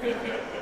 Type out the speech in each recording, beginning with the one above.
Next weekend.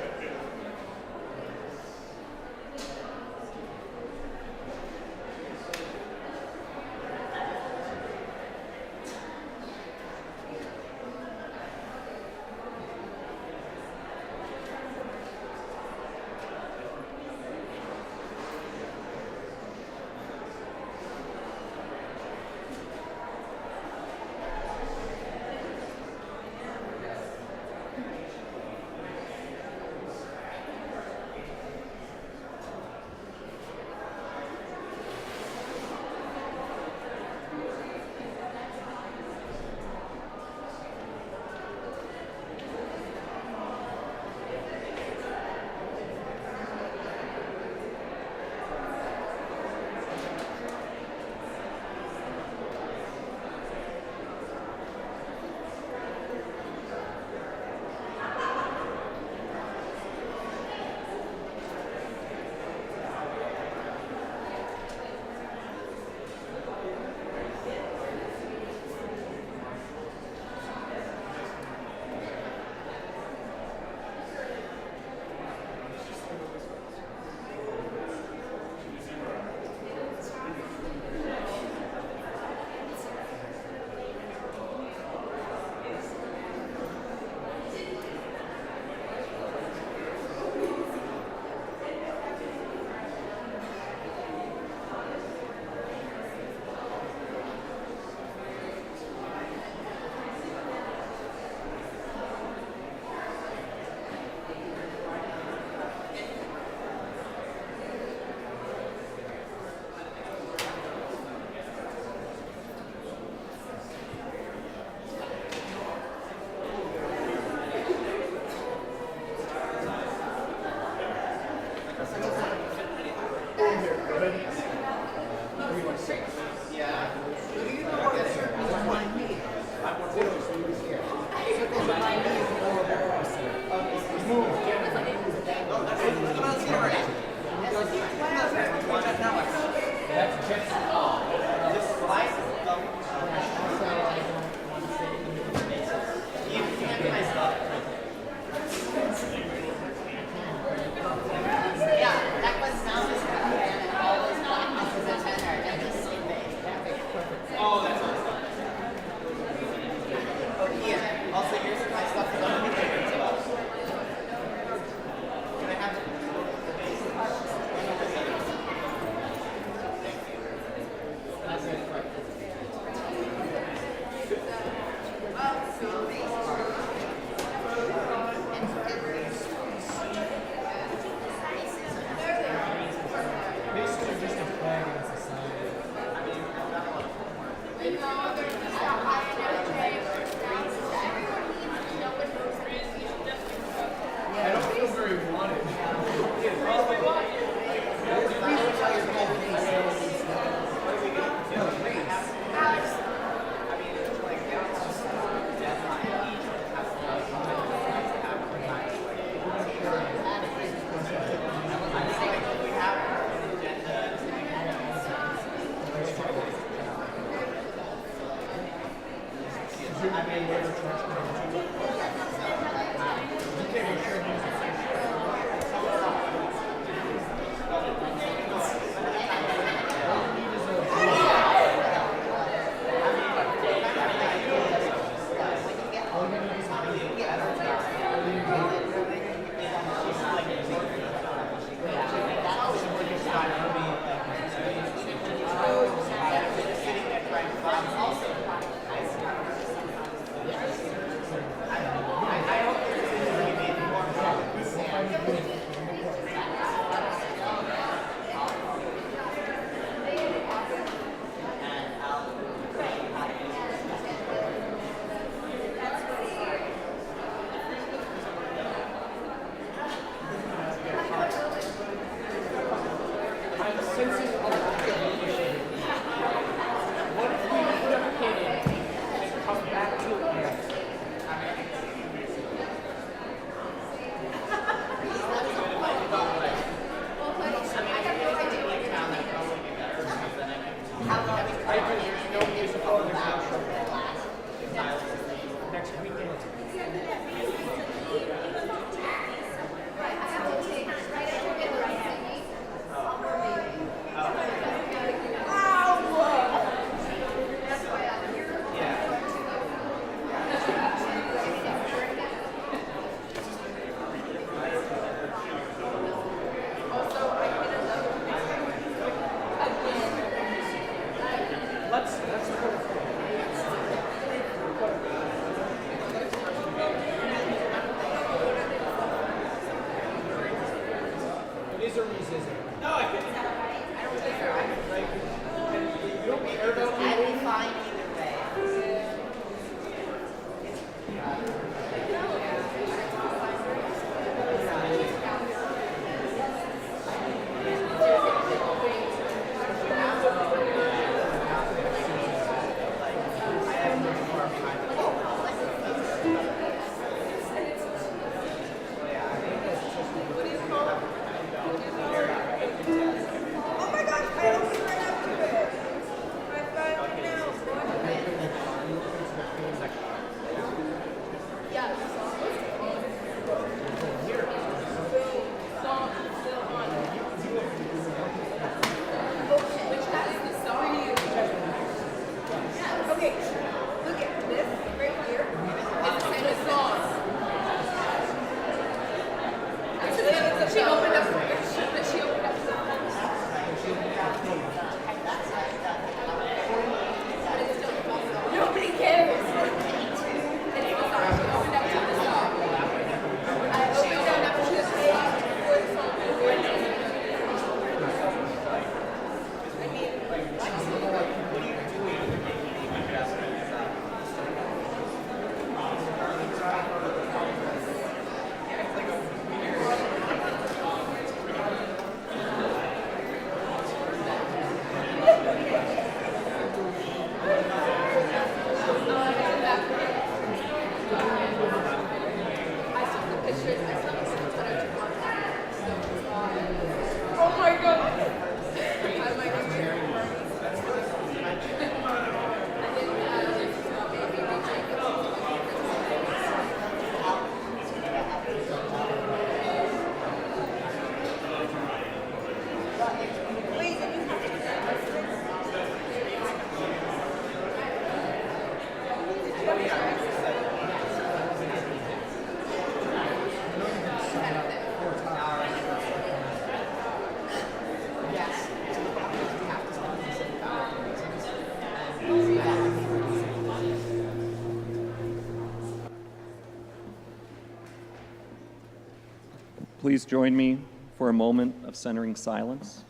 Please join me for a moment of centering silence.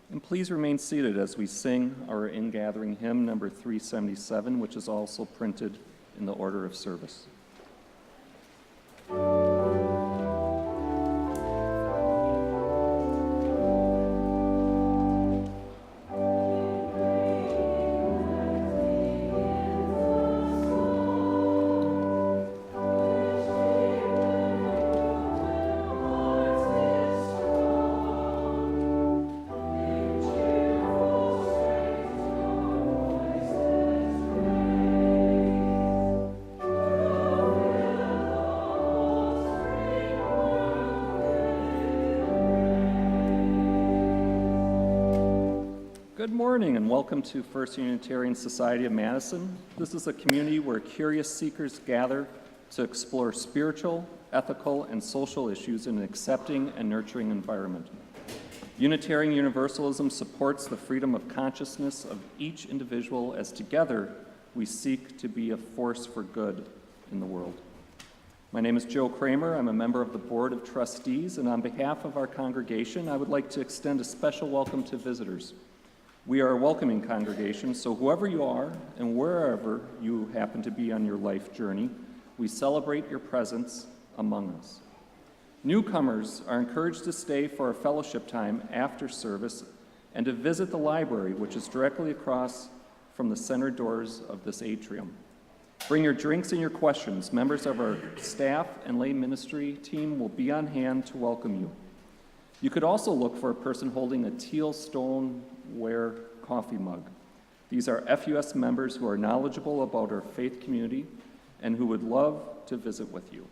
And please remain seated as we sing our in-gathering hymn number 377, which is also printed in the order of service. Good morning and welcome to First Unitarian Society of Madison. This is a community where curious seekers gather to explore spiritual, ethical, and social issues in an accepting and nurturing environment. Unitarian Universalism supports the freedom of consciousness of each individual as together we seek to be a force for good in the world. My name is Joe Kramer. I'm a member of the Board of Trustees, and on behalf of our congregation, I would like to extend a special welcome to visitors. We are a welcoming congregation, so whoever you are and wherever you happen to be on your life journey, we celebrate your presence among us. Newcomers are encouraged to stay for our fellowship time after service and to visit the library, which is directly across from the center doors of this atrium. Bring your drinks and your questions. Members of our staff and lay ministry team will be on hand to welcome you. You could also look for a person holding a teal stoneware coffee mug. These are FUS members who are knowledgeable about our faith community and who would love to visit with you.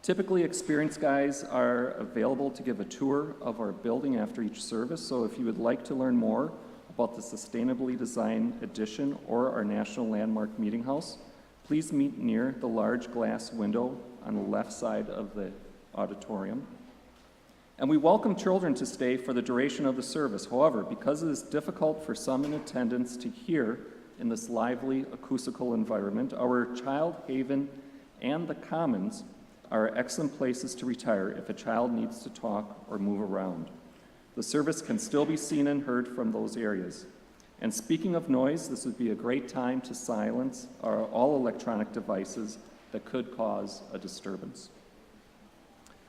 Typically, experienced guides are available to give a tour of our building after each service, so if you would like to learn more about the sustainably designed addition or our National Landmark Meeting House, please meet near the large glass window on the left side of the auditorium. And we welcome children to stay for the duration of the service. However, because it is difficult for some in attendance to hear in this lively acoustical environment, our Child Haven and the Commons are excellent places to retire if a child needs to talk or move around. The service can still be seen and heard from those areas. And speaking of noise, this would be a great time to silence all electronic devices that could cause a disturbance.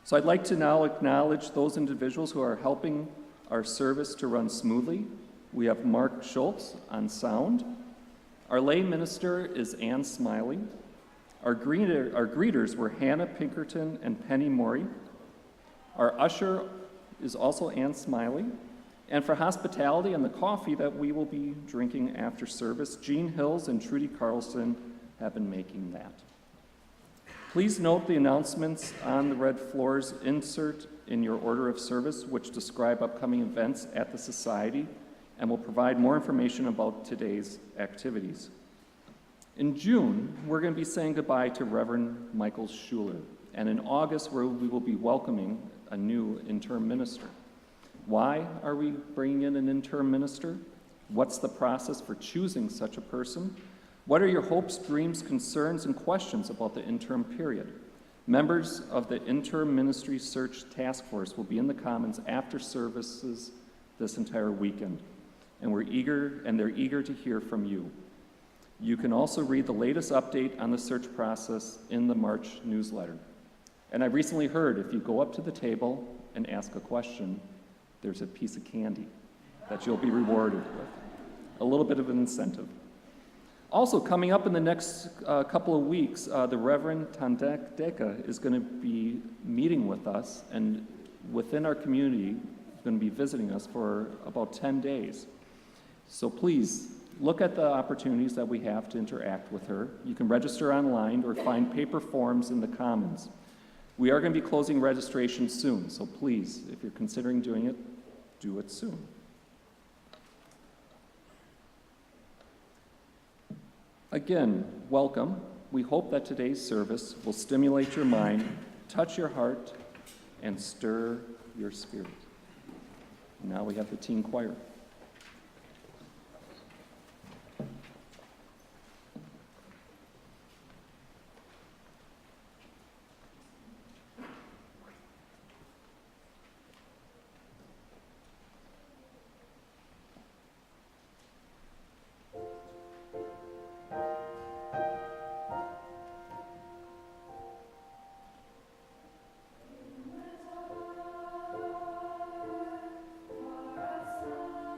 So I'd like to now acknowledge those individuals who are helping our service to run smoothly. We have Mark Schultz on sound. Our lay minister is Ann Smiley. Our greeters were Hannah Pinkerton and Penny Morey. Our usher is also Ann Smiley. And for hospitality and the coffee that we will be drinking after service, Jean Hills and Trudy Carlson have been making that. Please note the announcements on the red floors insert in your order of service, which describe upcoming events at the Society and will provide more information about today's activities. In June, we're going to be saying goodbye to Reverend Michael Schuler, and in August, we will be welcoming a new interim minister. Why are we bringing in an interim minister? What's the process for choosing such a person? What are your hopes, dreams, concerns, and questions about the interim period? Members of the Interim Ministry Search Task Force will be in the Commons after services this entire weekend, and they're eager to hear from you. You can also read the latest update on the search process in the March newsletter. And I recently heard if you go up to the table and ask a question, there's a piece of candy that you'll be rewarded with. A little bit of an incentive. Also, coming up in the next couple of weeks, the Reverend Tandek Deka is going to be meeting with us, and within our community, is going to be visiting us for about 10 days. So please, look at the opportunities that we have to interact with her. You can register online or find paper forms in the Commons. We are going to be closing registration soon, so please, if you're considering doing it, do it soon. Again, welcome. We hope that today's service will stimulate your mind, touch your heart, and stir your spirit. Now we have the teen choir. For us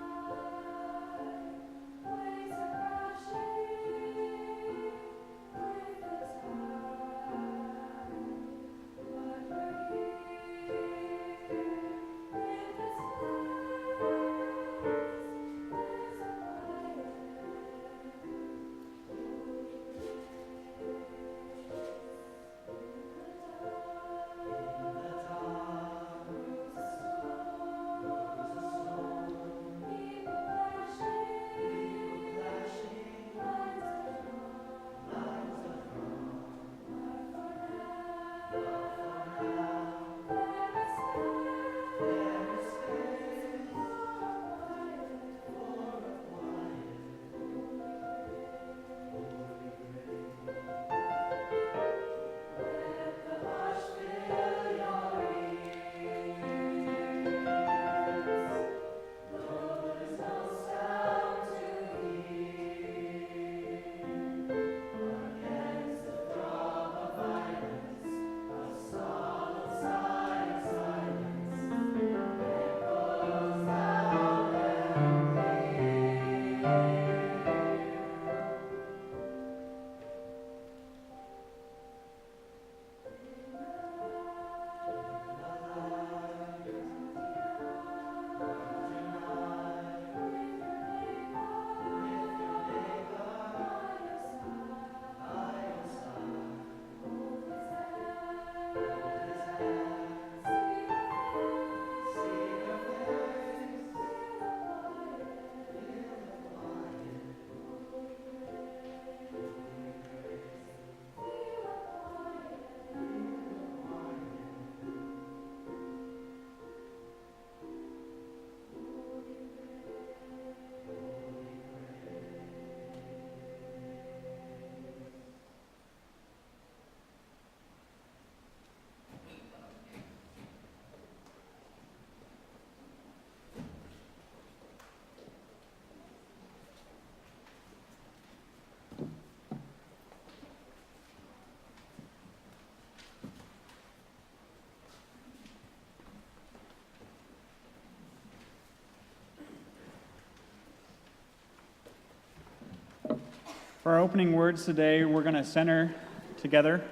For our opening words today, we're going to center together.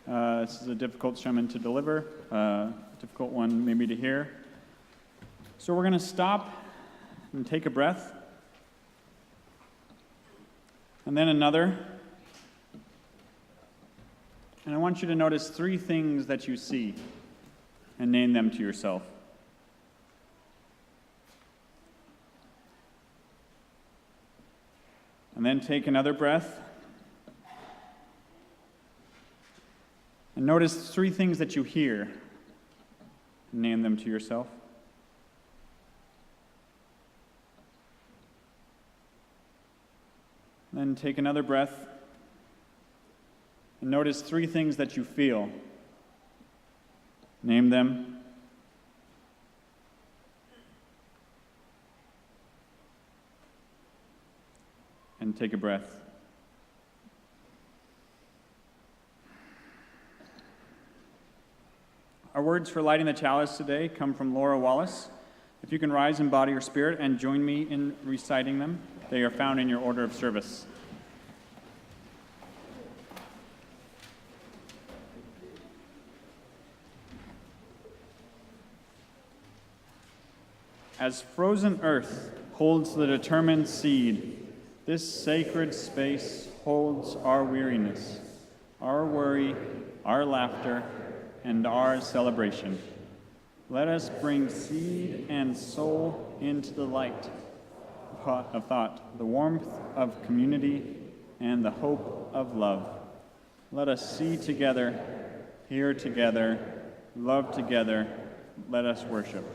This is a difficult sermon to deliver, a difficult one maybe to hear. So we're going to stop and take a breath, and then another. And I want you to notice 3 things that you see and name them to yourself. And then take another breath. And notice 3 things that you hear and name them to yourself. Then take another breath. And notice 3 things that you feel. Name them. And take a breath. Our words for lighting the chalice today come from Laura Wallace. If you can rise in body or spirit and join me in reciting them, they are found in your order of service. As frozen earth holds the determined seed, this sacred space holds our weariness, our worry, our laughter, and our celebration. Let us bring seed and soul into the light of thought, the warmth of community, and the hope of love. Let us see together, hear together, love together. Let us worship.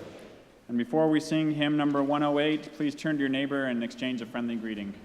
And before we sing hymn number 108, please turn to your neighbor and exchange a friendly greeting.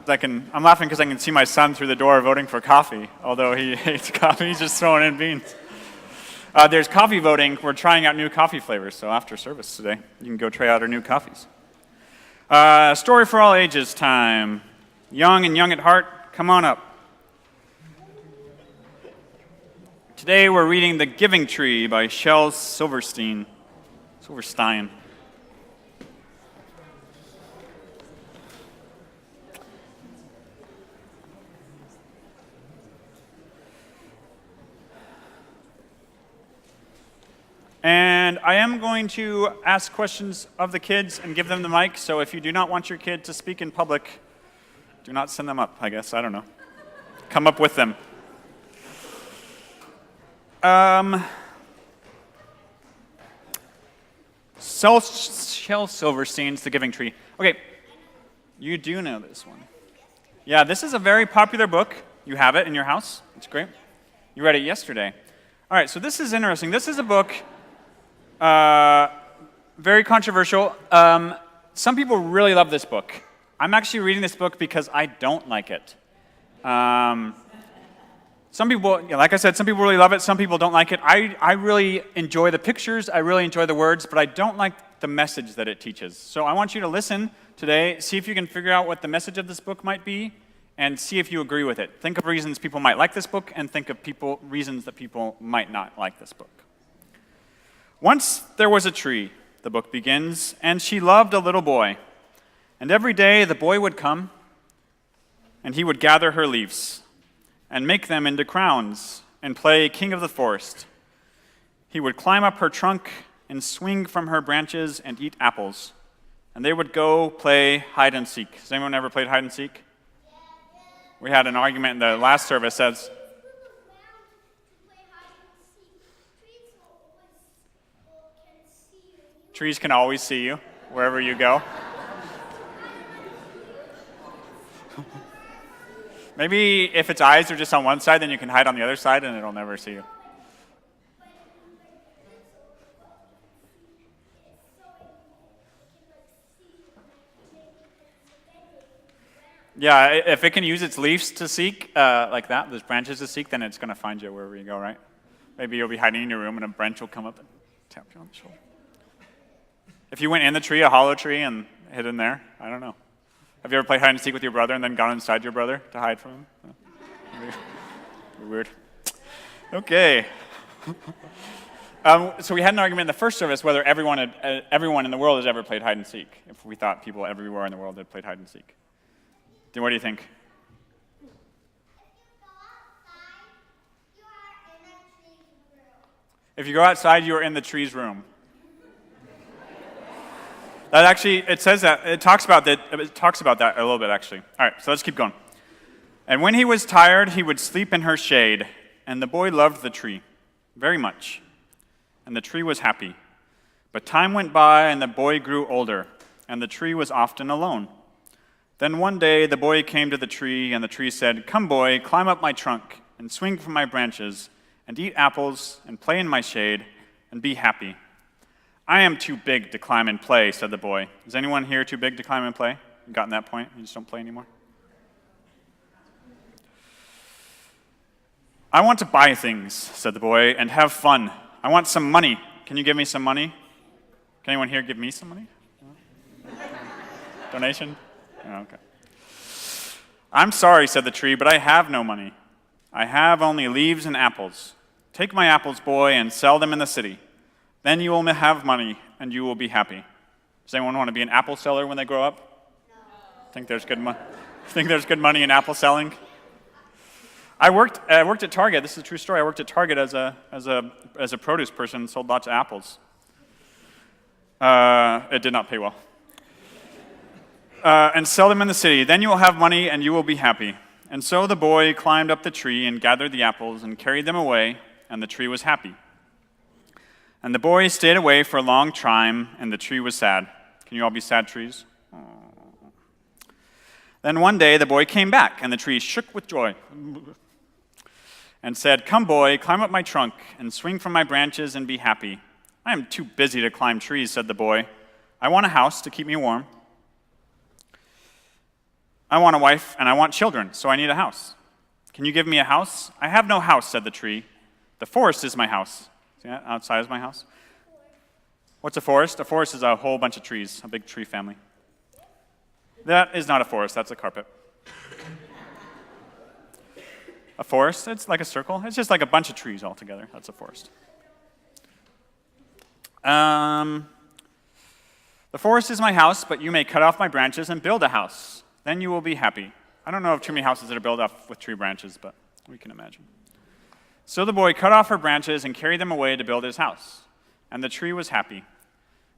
I'm laughing because I can see my son through the door voting for coffee, although he hates coffee. He's just throwing in beans. There's coffee voting. We're trying out new coffee flavors, so after service today, you can go try out our new coffees. Story for all ages time. Young and young at heart, come on up. Today we're reading The Giving Tree by Shel Silverstein. And I am going to ask questions of the kids and give them the mic, so if you do not want your kid to speak in public, do not send them up, I guess. I don't know. Come up with them. Shel Silverstein's The Giving Tree. Okay, you do know this one. Yeah, this is a very popular book. You have it in your house. It's great. You read it yesterday. All right, so this is interesting. This is a book, very controversial. Some people really love this book. I'm actually reading this book because I don't like it. Some people, like I said, some people really love it, some people don't like it. I really enjoy the pictures, I really enjoy the words, but I don't like the message that it teaches. So I want you to listen today, see if you can figure out what the message of this book might be, and see if you agree with it. Think of reasons people might like this book, and think of reasons that people might not like this book. Once there was a tree, the book begins, and she loved a little boy. And every day the boy would come, and he would gather her leaves and make them into crowns and play king of the forest. He would climb up her trunk and swing from her branches and eat apples. And they would go play hide and seek. Has anyone ever played hide and seek? We had an argument in the last service that trees can always see you wherever you go. Maybe if its eyes are just on one side, then you can hide on the other side and it'll never see you. Yeah, if it can use its leaves to seek, like that, those branches to seek, then it's going to find you wherever you go, right? Maybe you'll be hiding in your room and a branch will come up and tap you on the shoulder. If you went in the tree, a hollow tree, and hid in there, I don't know. Have you ever played hide and seek with your brother and then gone inside your brother to hide from him? Weird. Okay. So we had an argument in the first service whether everyone in the world has ever played hide and seek, if we thought people everywhere in the world had played hide and seek. Then what do you think? If you go outside, you are in the tree's room. That actually, it says that, it talks about that a little bit, actually. All right, so let's keep going. And when he was tired, he would sleep in her shade, and the boy loved the tree very much, and the tree was happy. But time went by, and the boy grew older, and the tree was often alone. Then one day, the boy came to the tree, and the tree said, "Come, boy, climb up my trunk, and swing from my branches, and eat apples, and play in my shade, and be happy." "I am too big to climb and play," said the boy. Is anyone here too big to climb and play? You gotten that point? You just don't play anymore? "I want to buy things," said the boy, "and have fun. I want some money. Can you give me some money?" Can anyone here give me some money? No? Donation? Oh, okay. "I'm sorry," said the tree, "but I have no money. I have only leaves and apples. Take my apples, boy, and sell them in the city. Then you will have money, and you will be happy." Does anyone want to be an apple seller when they grow up? No. Think there's good money in apple selling? I worked at Target. This is a true story. I worked at Target as a produce person, sold lots of apples. It did not pay well. "And sell them in the city. Then you will have money, and you will be happy." And so the boy climbed up the tree and gathered the apples and carried them away, and the tree was happy. And the boy stayed away for a long time, and the tree was sad. Can you all be sad trees? Aww. Then one day the boy came back, and the tree shook with joy and said, "Come, boy, climb up my trunk and swing from my branches and be happy." "I am too busy to climb trees," said the boy. "I want a house to keep me warm." I want a wife and I want children, so I need a house. Can you give me a house? I have no house, said the tree. The forest is my house. See that? Outside is my house. What's a forest? A forest is a whole bunch of trees, a big tree family. That is not a forest, that's a carpet. A forest, it's like a circle. It's just like a bunch of trees all together. That's a forest. The forest is my house, but you may cut off my branches and build a house. Then you will be happy. I don't know of too many houses that are built off with tree branches, but we can imagine. So the boy cut off her branches and carried them away to build his house. And the tree was happy.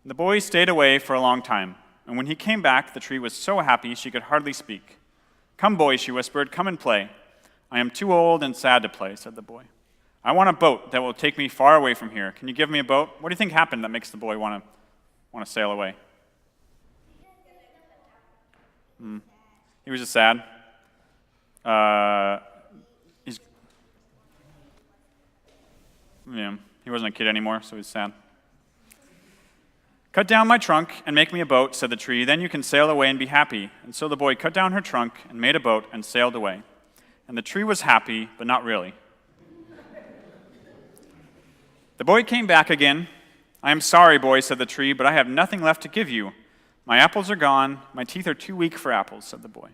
The boy stayed away for a long time. And when he came back, the tree was so happy she could hardly speak. Come, boy, she whispered, come and play. I am too old and sad to play, said the boy. I want a boat that will take me far away from here. Can you give me a boat? What do you think happened that makes the boy want to sail away? He was just sad. He wasn't a kid anymore, so he's sad. Cut down my trunk and make me a boat, said the tree. Then you can sail away and be happy. And so the boy cut down her trunk and made a boat and sailed away. And the tree was happy, but not really. The boy came back again. I am sorry, boy, said the tree, but I have nothing left to give you. My apples are gone. My teeth are too weak for apples, said the boy.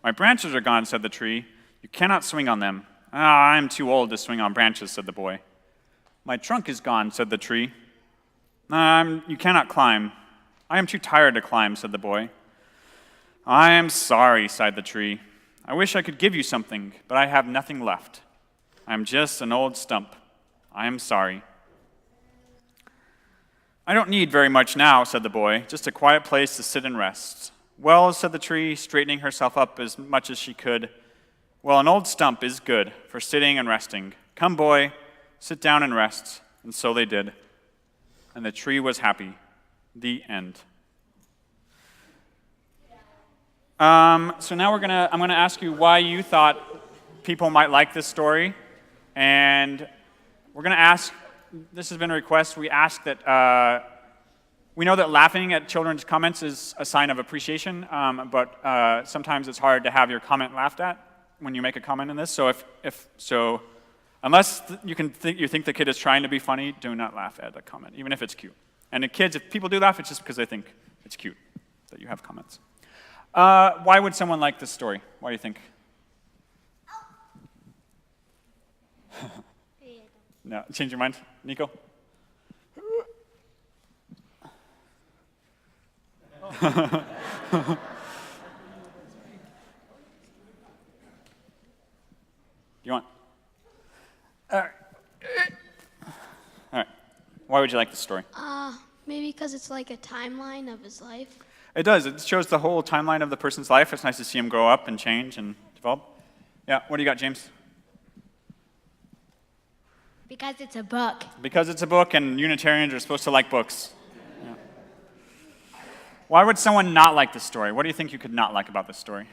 My branches are gone, said the tree. You cannot swing on them. I am too old to swing on branches, said the boy. My trunk is gone, said the tree. You cannot climb. I am too tired to climb, said the boy. I am sorry, sighed the tree. I wish I could give you something, but I have nothing left. I am just an old stump. I am sorry. I don't need very much now, said the boy, just a quiet place to sit and rest. Well, said the tree, straightening herself up as much as she could. Well, an old stump is good for sitting and resting. Come, boy, sit down and rest. And so they did. And the tree was happy. The end. So now I'm gonna ask you why you thought people might like this story. And we're gonna ask, this has been a request, we ask that, we know that laughing at children's comments is a sign of appreciation, but sometimes it's hard to have your comment laughed at when you make a comment in this. So unless you think the kid is trying to be funny, do not laugh at a comment, even if it's cute. And the kids, if people do laugh, it's just because they think it's cute that you have comments. Why would someone like this story? Why do you think? No, change your mind, Nico? You want? All right. Why would you like this story? Maybe because it's like a timeline of his life. It does. It shows the whole timeline of the person's life. It's nice to see him grow up and change and develop. Yeah, what do you got, James? Because it's a book. Because it's a book, and Unitarians are supposed to like books. Yeah. Why would someone not like this story? What do you think you could not like about this story?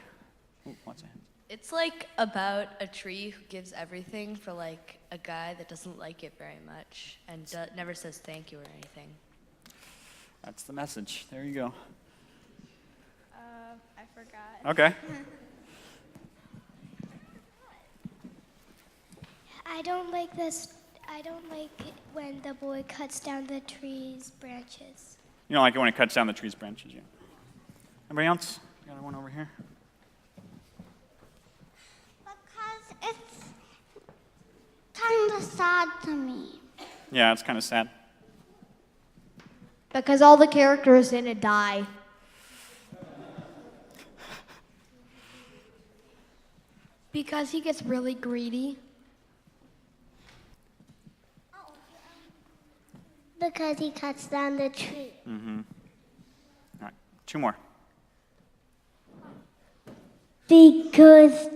Ooh, what's that? It's like about a tree who gives everything for like a guy that doesn't like it very much and never says thank you or anything. That's the message. There you go. I forgot. Okay. I don't like this. I don't like it when the boy cuts down the tree's branches. You don't like it when it cuts down the tree's branches, yeah. Anybody else? Got one over here. Because it's kind of sad to me. Yeah, it's kind of sad. Because all the characters in it die. Because he gets really greedy. Because he cuts down the tree. Mm-hmm. All right, two more. Because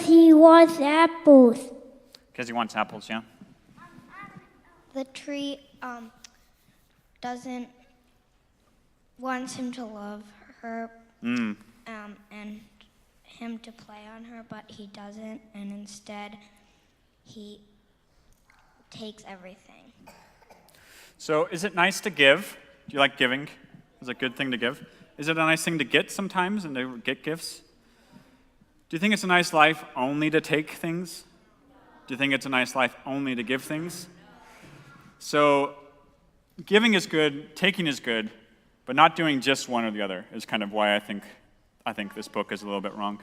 he wants apples. Because he wants apples, yeah? The tree doesn't want him to love her and him to play on her, but he doesn't, and instead he takes everything. So is it nice to give? Do you like giving? Is it a good thing to give? Is it a nice thing to get sometimes and to get gifts? Do you think it's a nice life only to take things? Do you think it's a nice life only to give things? So giving is good, taking is good, but not doing just one or the other is kind of why I think this book is a little bit wrong.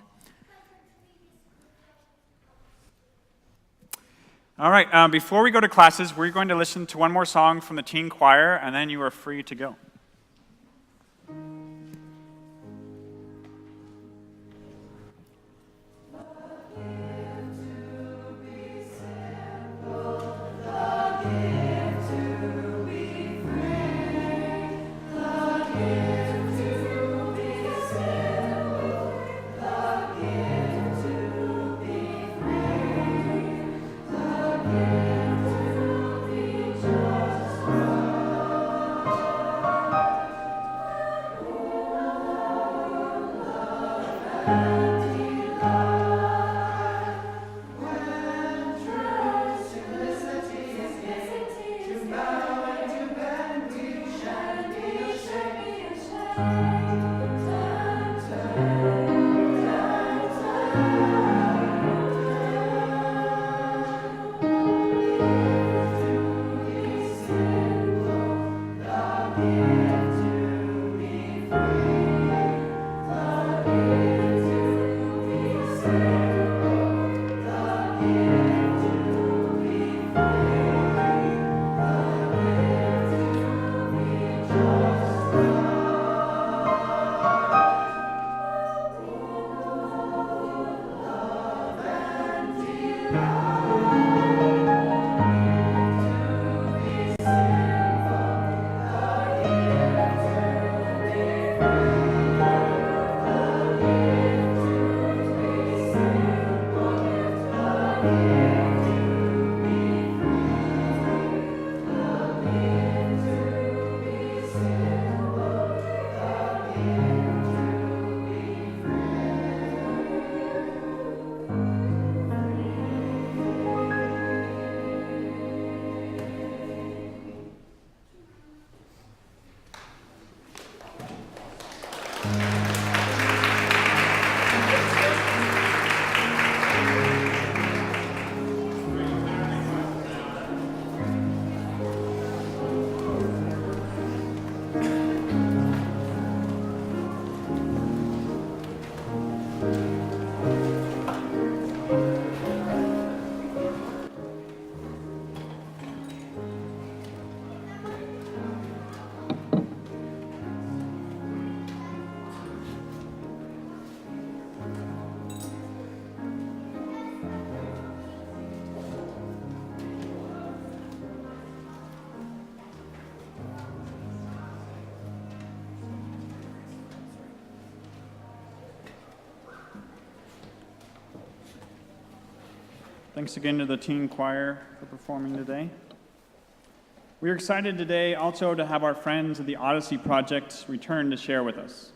All right, before we go to classes, we're going to listen to one more song from the teen choir, and then you are free to go. Thanks again to the teen choir for performing today. We are excited today also to have our friends of the Odyssey Project return to share with us.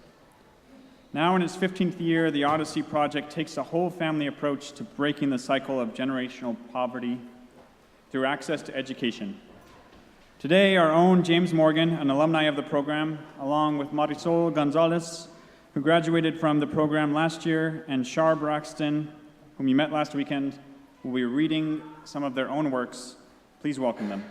Now in its 15th year, the Odyssey Project takes a whole family approach to breaking the cycle of generational poverty through access to education. Today, our own James Morgan, an alumni of the program, along with Marisol Gonzalez, who graduated from the program last year, and Shar Braxton, whom you met last weekend, will be reading some of their own works. Please welcome them.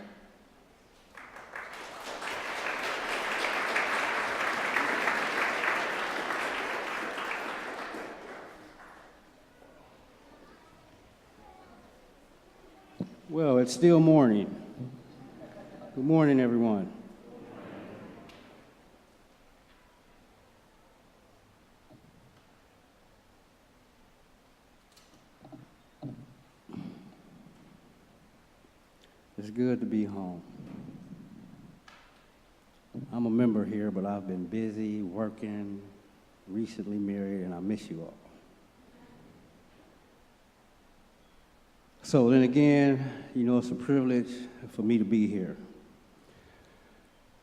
Well, it's still morning. Good morning, everyone. It's good to be home. I'm a member here, but I've been busy working, recently married, and I miss you all. So then again, you know, it's a privilege for me to be here.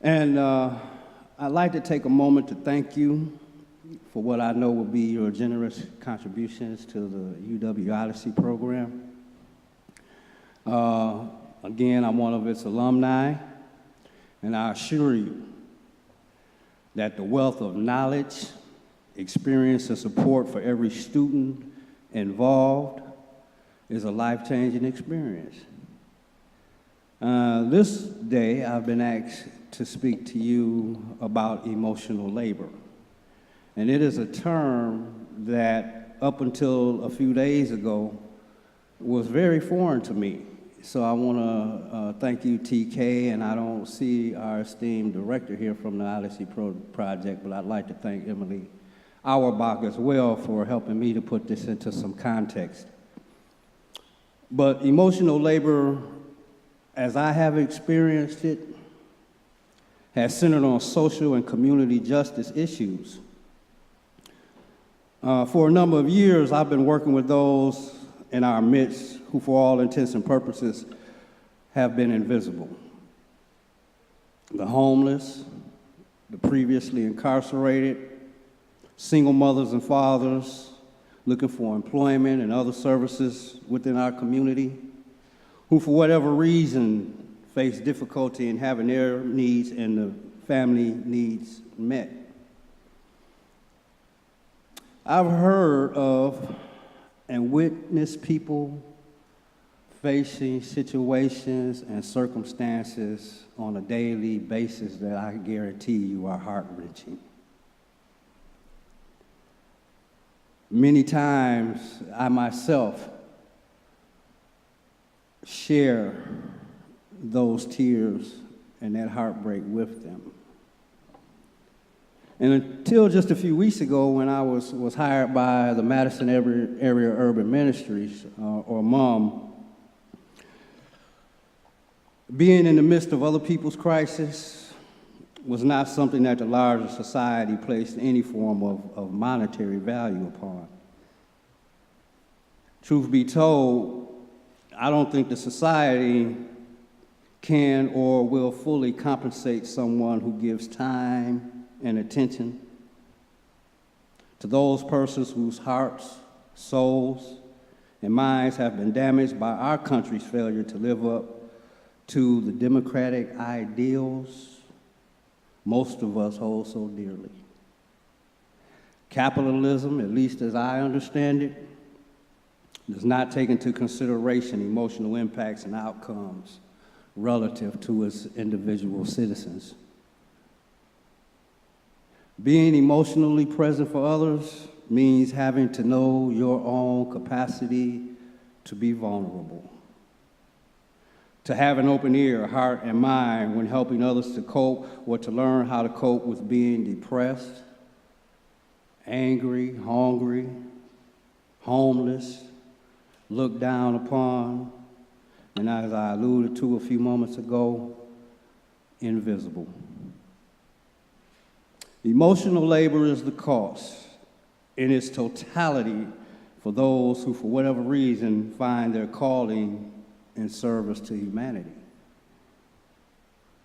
And I'd like to take a moment to thank you for what I know will be your generous contributions to the UW Odyssey program. Again, I'm one of its alumni, and I assure you, that the wealth of knowledge, experience, and support for every student involved is a life-changing experience. This day, I've been asked to speak to you about emotional labor. And it is a term that, up until a few days ago, was very foreign to me. So I want to thank you, TK, and I don't see our esteemed director here from the Odyssey Project, but I'd like to thank Emily Auerbach as well for helping me to put this into some context. But emotional labor, as I have experienced it, has centered on social and community justice issues. For a number of years, I've been working with those in our midst who, for all intents and purposes, have been invisible. The homeless, the previously incarcerated, single mothers and fathers looking for employment and other services within our community, who, for whatever reason, face difficulty in having their needs and the family needs met. I've heard of and witnessed people facing situations and circumstances on a daily basis that I guarantee you are heart-wrenching. Many times, I myself share those tears and that heartbreak with them. And until just a few weeks ago, when I was hired by the Madison Area Urban Ministries, or MUM, being in the midst of other people's crisis was not something that the larger society placed any form of monetary value upon. Truth be told, I don't think the society can or will fully compensate someone who gives time and attention to those persons whose hearts, souls, and minds have been damaged by our country's failure to live up to the democratic ideals most of us hold so dearly. Capitalism, at least as I understand it, does not take into consideration emotional impacts and outcomes relative to its individual citizens. Being emotionally present for others means having to know your own capacity to be vulnerable, to have an open ear, heart, and mind when helping others to cope or to learn how to cope with being depressed, angry, hungry, homeless, looked down upon, and as I alluded to a few moments ago, invisible. Emotional labor is the cost in its totality for those who, for whatever reason, find their calling in service to humanity.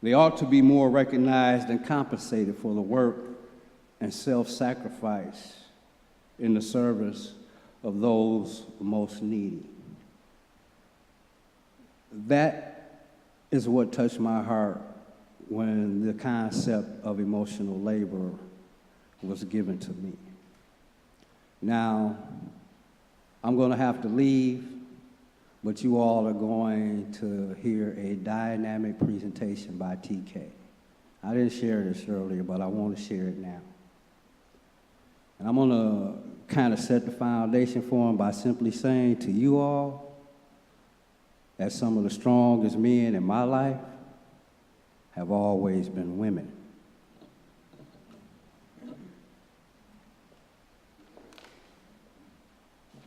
They ought to be more recognized and compensated for the work and self-sacrifice in the service of those most needy. That is what touched my heart when the concept of emotional labor was given to me. Now, I'm going to have to leave, but you all are going to hear a dynamic presentation by TK. I didn't share this earlier, but I want to share it now. And I'm going to kind of set the foundation for him by simply saying to you all, that some of the strongest men in my life have always been women.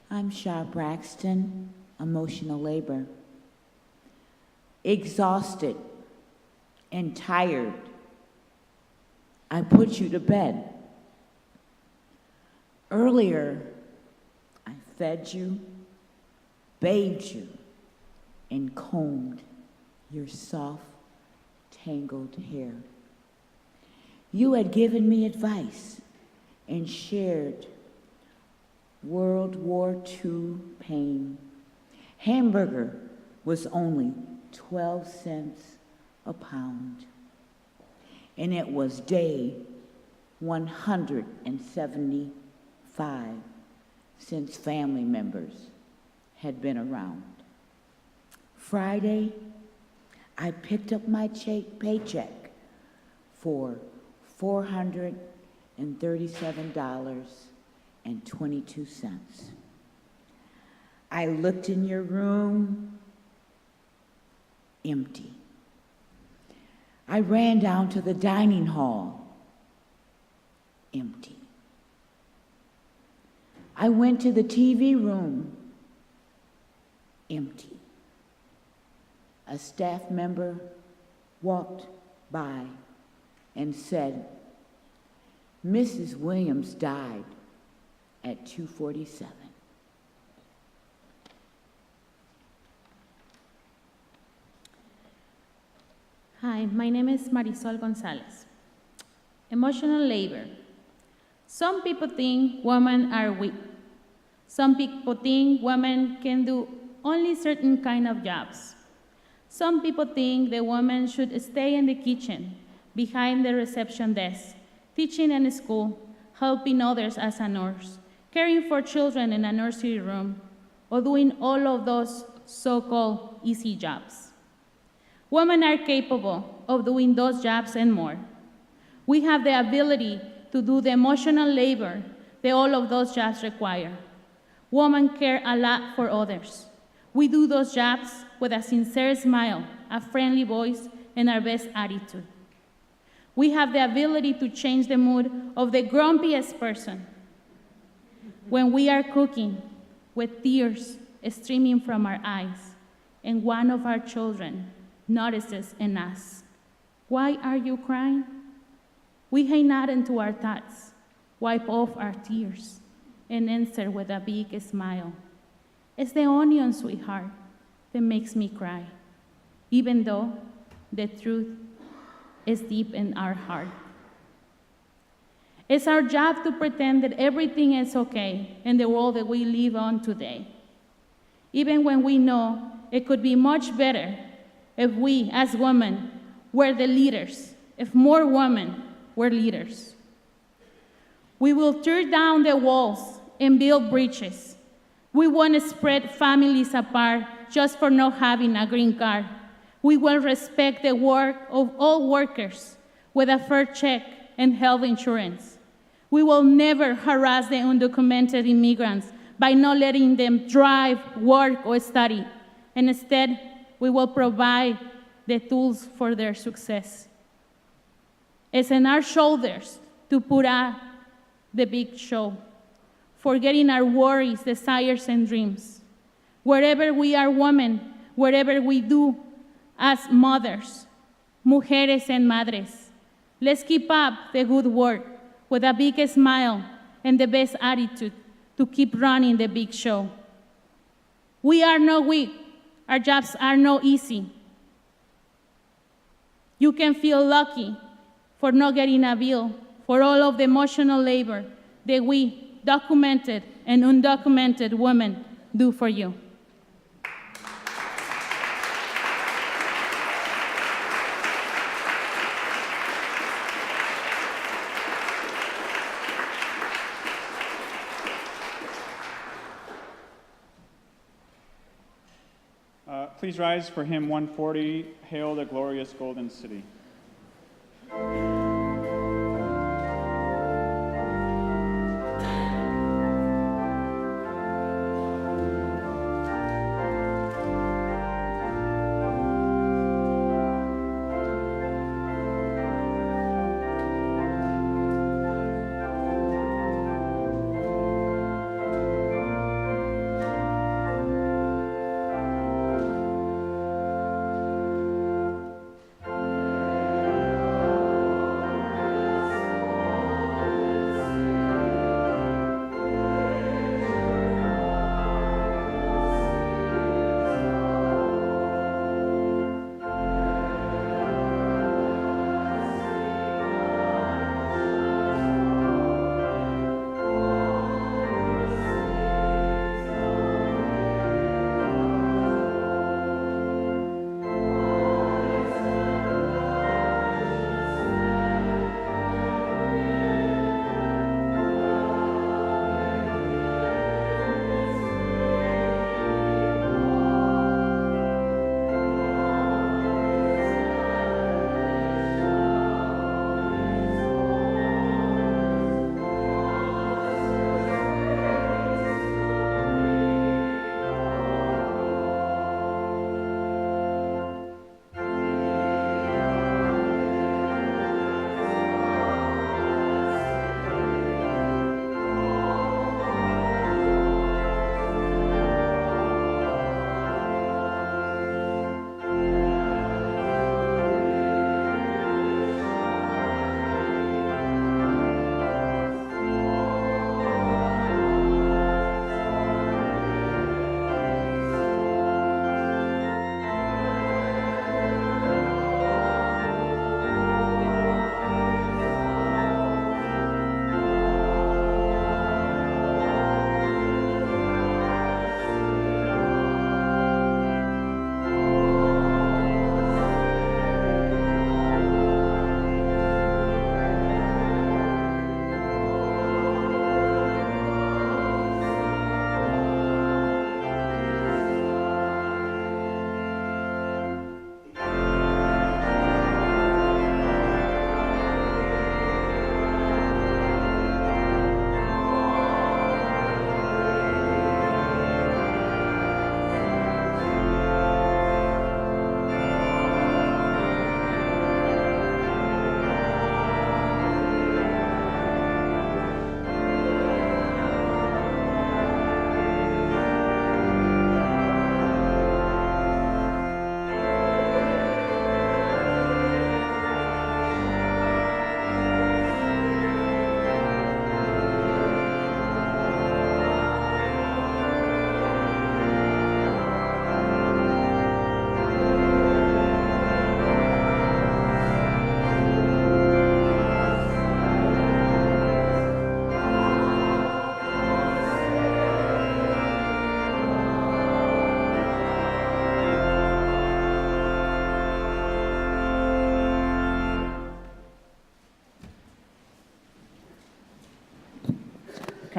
I'm Shar Braxton, emotional labor. Exhausted and tired, I put you to bed. Earlier, I fed you, bathed you, and combed your soft, tangled hair. You had given me advice and shared World War II pain. Hamburger was only 12 cents a pound, and it was day 175 since family members had been around. Friday, I picked up my paycheck for $437.22. I looked in your room, empty. I ran down to the dining hall, empty. I went to the TV room, empty. A staff member walked by and said, Mrs. Williams died at 2:47. Hi, my name is Marisol Gonzalez. Emotional labor. Some people think women are weak. Some people think women can do only certain kind of jobs. Some people think the woman should stay in the kitchen, behind the reception desk, teaching in school, helping others as a nurse, caring for children in a nursery room, or doing all of those so-called easy jobs. Women are capable of doing those jobs and more. We have the ability to do the emotional labor that all of those jobs require. Women care a lot for others. We do those jobs with a sincere smile, a friendly voice, and our best attitude. We have the ability to change the mood of the grumpiest person. When we are cooking with tears streaming from our eyes, and one of our children notices and asks, "Why are you crying?" We hang not into our thoughts, wipe off our tears, and answer with a big smile. It's the onion, sweetheart, that makes me cry, even though the truth is deep in our heart. It's our job to pretend that everything is okay in the world that we live on today, even when we know it could be much better if we, as women, were the leaders, if more women were leaders. We will tear down the walls and build bridges. We won't spread families apart just for not having a green card. We will respect the work of all workers with a fair check and health insurance. We will never harass the undocumented immigrants by not letting them drive, work, or study. And instead, we will provide the tools for their success. It's on our shoulders to put out the big show, forgetting our worries, desires, and dreams. Wherever we are women, wherever we do as mothers, mujeres and madres, let's keep up the good work with a big smile and the best attitude to keep running the big show. We are not weak. Our jobs are not easy. You can feel lucky for not getting a bill for all of the emotional labor that we, documented and undocumented women, do for you. Please rise for hymn 140, Hail the Glorious Golden City.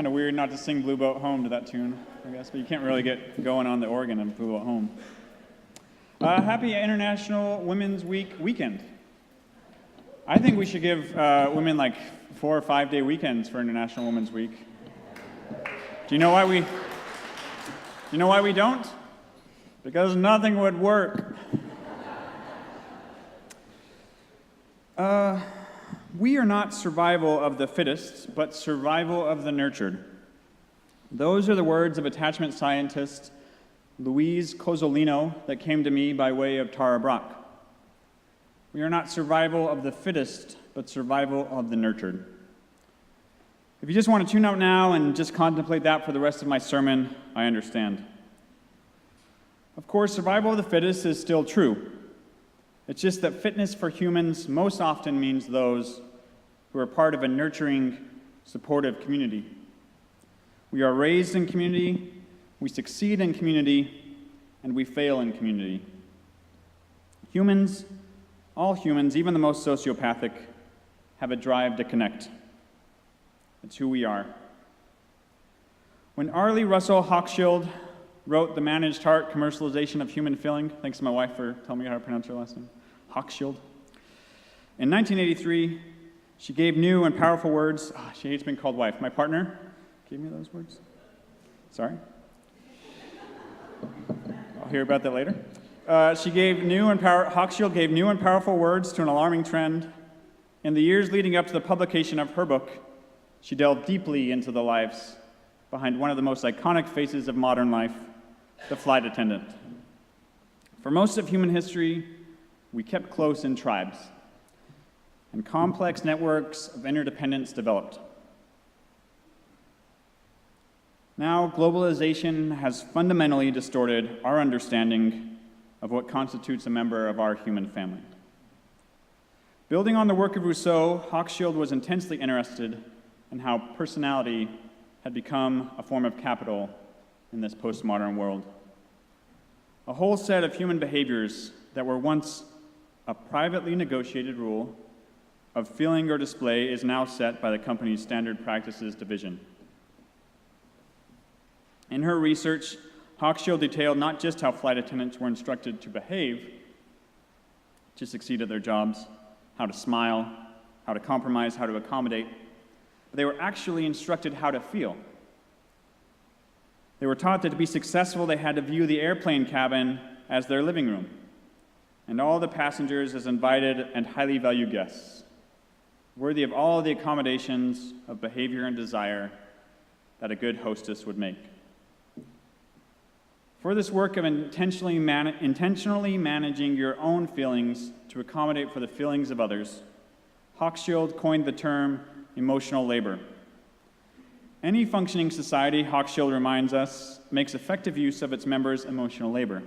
kind of weird not to sing Blue Boat Home to that tune, I guess, but you can't really get going on the organ of Blue Boat Home. Happy International Women's Week weekend. I think we should give women like 4 or 5 day weekends for International Women's Week. Do you know why we don't? Because nothing would work. We are not survival of the fittest, but survival of the nurtured. Those are the words of attachment scientist Louise Cozzolino that came to me by way of Tara Brach. We are not survival of the fittest, but survival of the nurtured. If you just want to tune out now and just contemplate that for the rest of my sermon, I understand. Of course, survival of the fittest is still true. It's just that fitness for humans most often means those who are part of a nurturing, supportive community. We are raised in community, we succeed in community, and we fail in community. Humans, all humans, even the most sociopathic, have a drive to connect. It's who we are. When Arlie Russell Hochschild wrote The Managed Heart, Commercialization of Human Feeling, thanks to my wife for telling me how to pronounce her last name, Hochschild. In 1983, she gave new and powerful words. She hates being called wife. My partner gave me those words. Sorry. I'll hear about that later. Hochschild gave new and powerful words to an alarming trend. In the years leading up to the publication of her book, she delved deeply into the lives behind one of the most iconic faces of modern life, the flight attendant. For most of human history, we kept close in tribes, and complex networks of interdependence developed. Now, globalization has fundamentally distorted our understanding of what constitutes a member of our human family. Building on the work of Rousseau, Hochschild was intensely interested in how personality had become a form of capital in this postmodern world. A whole set of human behaviors that were once a privately negotiated rule of feeling or display is now set by the company's standard practices division. In her research, Hochschild detailed not just how flight attendants were instructed to behave to succeed at their jobs, how to smile, how to compromise, how to accommodate, but they were actually instructed how to feel. They were taught that to be successful, they had to view the airplane cabin as their living room, and all the passengers as invited and highly valued guests, worthy of all the accommodations of behavior and desire that a good hostess would make. For this work of intentionally managing your own feelings to accommodate for the feelings of others, Hochschild coined the term emotional labor. Any functioning society, Hochschild reminds us, makes effective use of its members' emotional labor.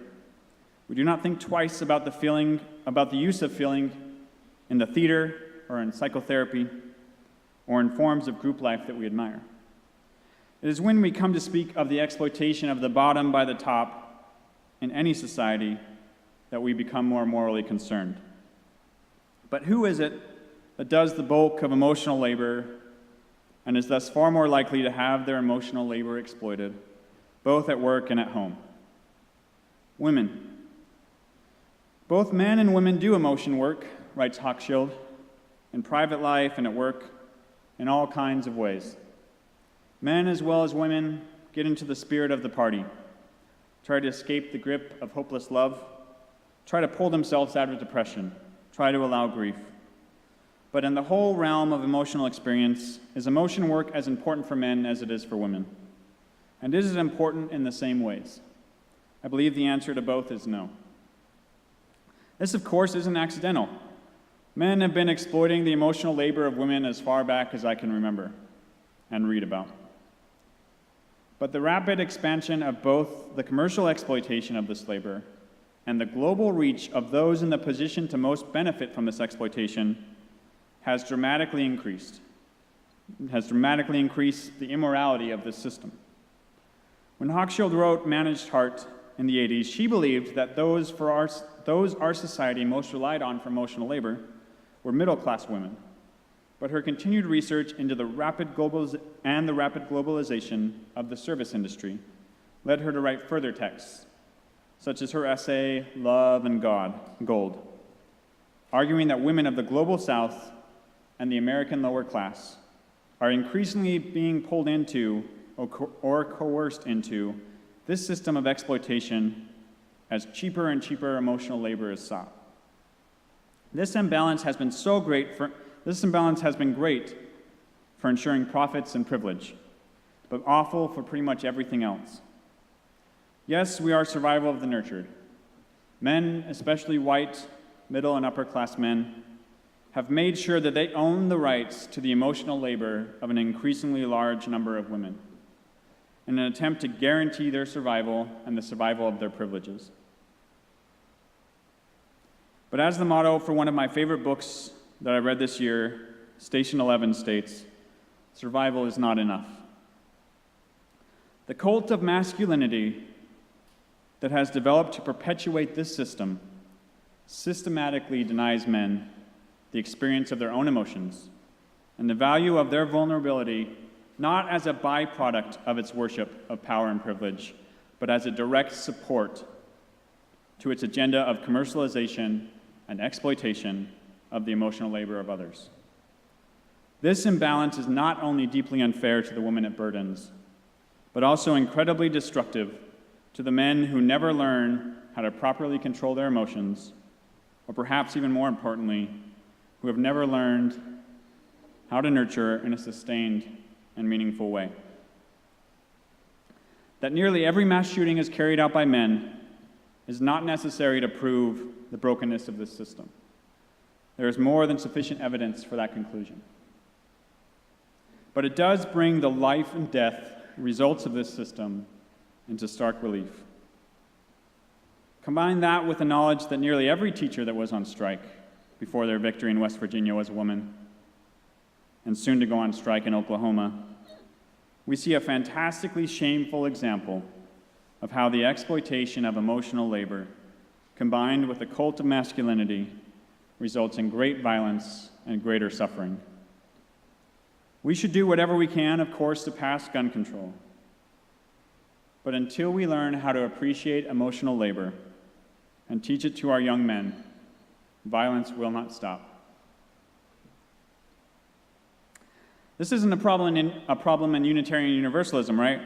We do not think twice about the use of feeling in the theater or in psychotherapy or in forms of group life that we admire. It is when we come to speak of the exploitation of the bottom by the top in any society that we become more morally concerned. But who is it that does the bulk of emotional labor and is thus far more likely to have their emotional labor exploited, both at work and at home? Women. Both men and women do emotion work, writes Hochschild, in private life and at work, in all kinds of ways. Men as well as women get into the spirit of the party, try to escape the grip of hopeless love, try to pull themselves out of depression, try to allow grief. But in the whole realm of emotional experience, is emotion work as important for men as it is for women? And is it important in the same ways? I believe the answer to both is no. This, of course, isn't accidental. Men have been exploiting the emotional labor of women as far back as I can remember and read about. But the rapid expansion of both the commercial exploitation of this labor and the global reach of those in the position to most benefit from this exploitation has dramatically increased the immorality of this system. When Hochschild wrote Managed Heart in the 80s, she believed that those our society most relied on for emotional labor were middle-class women. but her continued research into the rapid globalization of the service industry led her to write further texts, such as her essay, Love and Gold, arguing that women of the global South and the American lower class are increasingly being pulled into or coerced into this system of exploitation as cheaper and cheaper emotional labor is sought. This imbalance has been great for ensuring profits and privilege, but awful for pretty much everything else. Yes, we are survival of the nurtured. Men, especially white, middle, and upper class men, have made sure that they own the rights to the emotional labor of an increasingly large number of women in an attempt to guarantee their survival and the survival of their privileges. But as the motto for one of my favorite books that I read this year, Station 11, states, survival is not enough. The cult of masculinity that has developed to perpetuate this system systematically denies men the experience of their own emotions and the value of their vulnerability, not as a byproduct of its worship of power and privilege, but as a direct support to its agenda of commercialization and exploitation of the emotional labor of others. This imbalance is not only deeply unfair to the women it burdens, but also incredibly destructive to the men who never learn how to properly control their emotions, or perhaps even more importantly, who have never learned how to nurture in a sustained and meaningful way. That nearly every mass shooting is carried out by men is not necessary to prove the brokenness of this system. There is more than sufficient evidence for that conclusion. But it does bring the life and death results of this system into stark relief. Combine that with the knowledge that nearly every teacher that was on strike before their victory in West Virginia was a woman, and soon to go on strike in Oklahoma, we see a fantastically shameful example of how the exploitation of emotional labor, combined with the cult of masculinity, results in great violence and greater suffering. We should do whatever we can, of course, to pass gun control. But until we learn how to appreciate emotional labor and teach it to our young men, violence will not stop. This isn't a problem in Unitarian Universalism, right?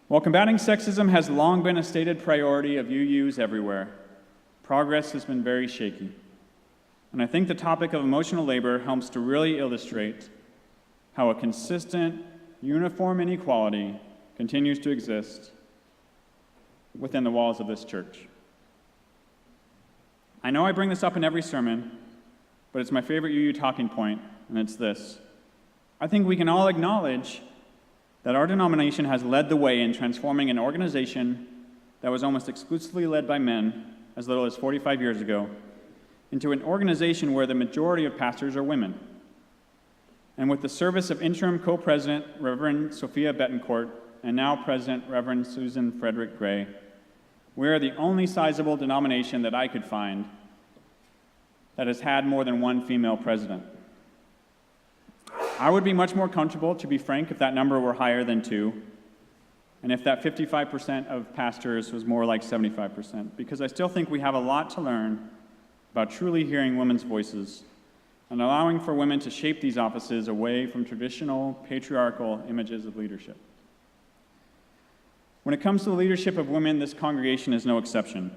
While combating sexism has long been a stated priority of UUs everywhere, progress has been very shaky. And I think the topic of emotional labor helps to really illustrate how a consistent, uniform inequality continues to exist within the walls of this church. I know I bring this up in every sermon, but it's my favorite UU talking point, and it's this. I think we can all acknowledge that our denomination has led the way in transforming an organization that was almost exclusively led by men as little as 45 years ago into an organization where the majority of pastors are women. And with the service of interim co-president Reverend Sophia Betancourt and now President Reverend Susan Frederick Gray, we are the only sizable denomination that I could find that has had more than one female president. I would be much more comfortable, to be frank, if that number were higher than 2, and if that 55% of pastors was more like 75%, because I still think we have a lot to learn about truly hearing women's voices and allowing for women to shape these offices away from traditional patriarchal images of leadership. When it comes to the leadership of women, this congregation is no exception.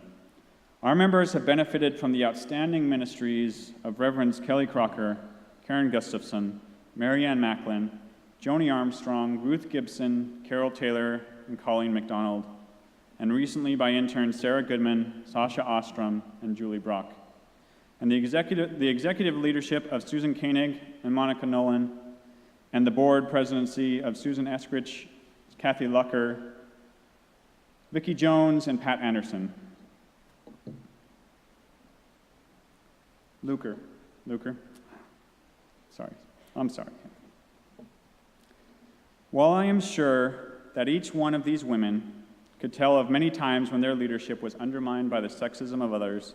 Our members have benefited from the outstanding ministries of Reverends Kelly Crocker, Karen Gustafson, Marianne Macklin, Joni Armstrong, Ruth Gibson, Carol Taylor, and Colleen McDonald, and recently by interns Sarah Goodman, Sasha Ostrom, and Julie Brock. And the executive leadership of Susan Koenig and Monica Nolan, and the board presidency of Susan Eskrich, Kathy Lucker, Vicki Jones, and Pat Anderson. Luker. Sorry. I'm sorry. While I am sure that each one of these women could tell of many times when their leadership was undermined by the sexism of others,